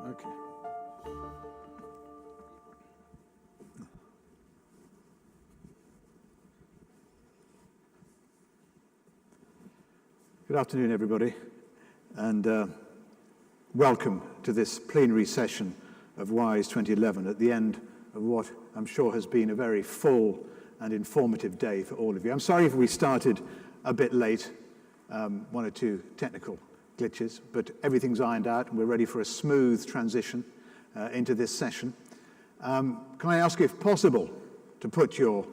Okay. Good afternoon, everybody, and welcome to this plenary session of WISE 2011 at the end of what I'm sure has been a very full and informative day for all of you. I'm sorry if we started a bit late, one or two technical glitches, but everything's ironed out and we're ready for a smooth transition into this session. Can I ask you, if possible, to put your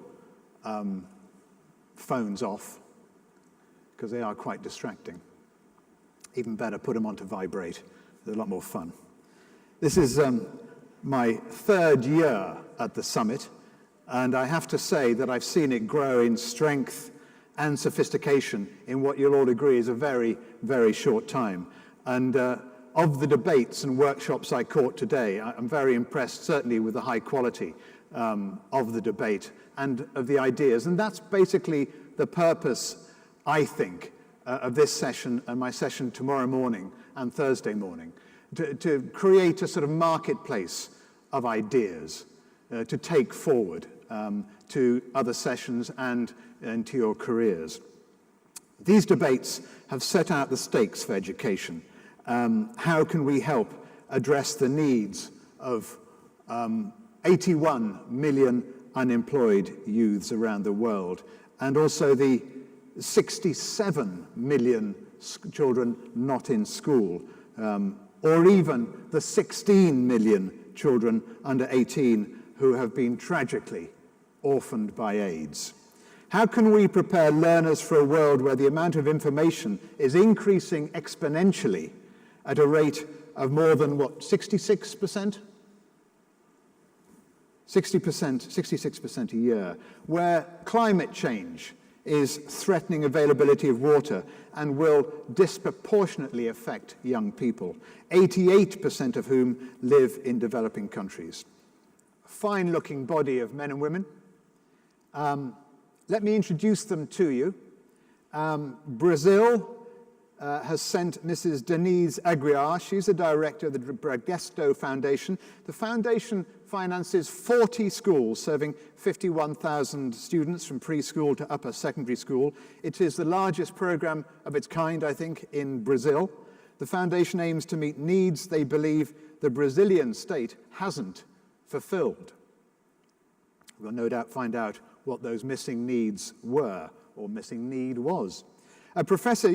phones off, because they are quite distracting. Even better, put them onto vibrate. They're a lot more fun. This is my third year at the summit, and I have to say that I've seen it grow in strength and sophistication in what you'll all agree is a very, very short time. And of the debates and workshops I caught today, I'm very impressed, certainly with the high quality of the debate and of the ideas. And that's basically the purpose, I think, of this session and my session tomorrow morning and Thursday morning, to create a sort of marketplace of ideas to take forward to other sessions and to your careers. These debates have set out the stakes for education. How can we help address the needs of 81 million unemployed youths around the world, and also the 67 million children not in school, or even the 16 million children under 18 who have been tragically orphaned by AIDS? How can we prepare learners for a world where the amount of information is increasing exponentially at a rate of more than, what, 66%? 66% a year, where climate change is threatening availability of water and will disproportionately affect young people, 88% of whom live in developing countries. A fine-looking body of men and women. Let me introduce them to you. Brazil has sent Mrs. Denise Aguiar. She's the director of the Bradesco Foundation. The foundation finances 40 schools serving 51,000 students from preschool to upper secondary school. It is the largest program of its kind, I think, in Brazil. The foundation aims to meet needs they believe the Brazilian state hasn't fulfilled. We'll no doubt find out what those missing needs were, or missing need was. Professor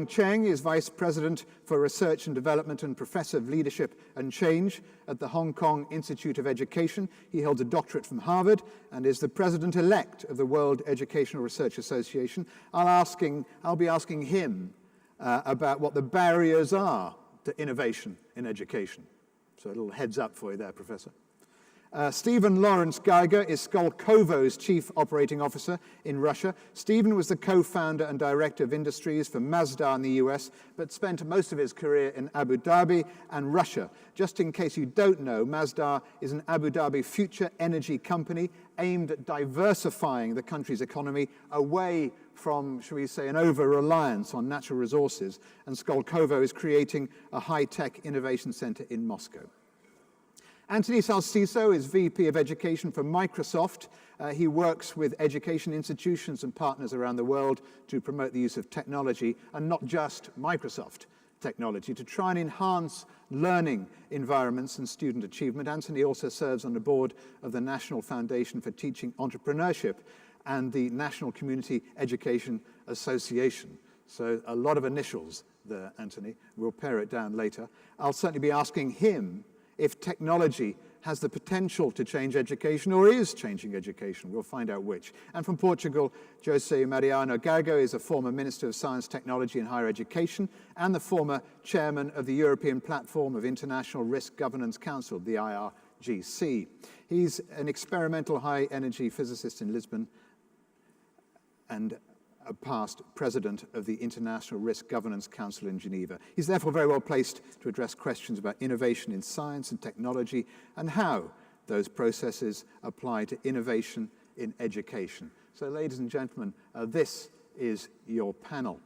Cheng is Vice President for Research and Development and Professor of Leadership and Change at the Hong Kong Institute of Education. He holds a doctorate from Harvard and is the President-elect of the World Educational Research Association. I'll be asking him about what the barriers are to innovation in education. So a little heads up for you there, Professor. Stephen Lawrence Geiger is Skolkovo's Chief Operating Officer in Russia. Stephen was the co-founder and director of industries for Mazda in the US, but spent most of his career in Abu Dhabi and Russia. Just in case you don't know, Mazda is an Abu Dhabi future energy company aimed at diversifying the country's economy away from, shall we say, an over-reliance on natural resources. And Skolkovo is creating a high-tech innovation center in Moscow. Anthony Salcito is VP of Education for Microsoft. He works with education institutions and partners around the world to promote the use of technology, and not just Microsoft technology, to try and enhance learning environments and student achievement. Anthony also serves on the board of the National Foundation for Teaching Entrepreneurship and the National Community Education Association. So a lot of initials there, Anthony. We'll pare it down later. I'll certainly be asking him if technology has the potential to change education or is changing education. We'll find out which. And from Portugal, José Mariano Gago is a former Minister of Science, Technology and Higher Education and the former Chairman of the European Platform of International Risk Governance Council, the IRGC. He's an experimental high-energy physicist in Lisbon and a past president of the International Risk Governance Council in Geneva. He's therefore very well placed to address questions about innovation in science and technology and how those processes apply to innovation in education. So, ladies and gentlemen, this is your panel.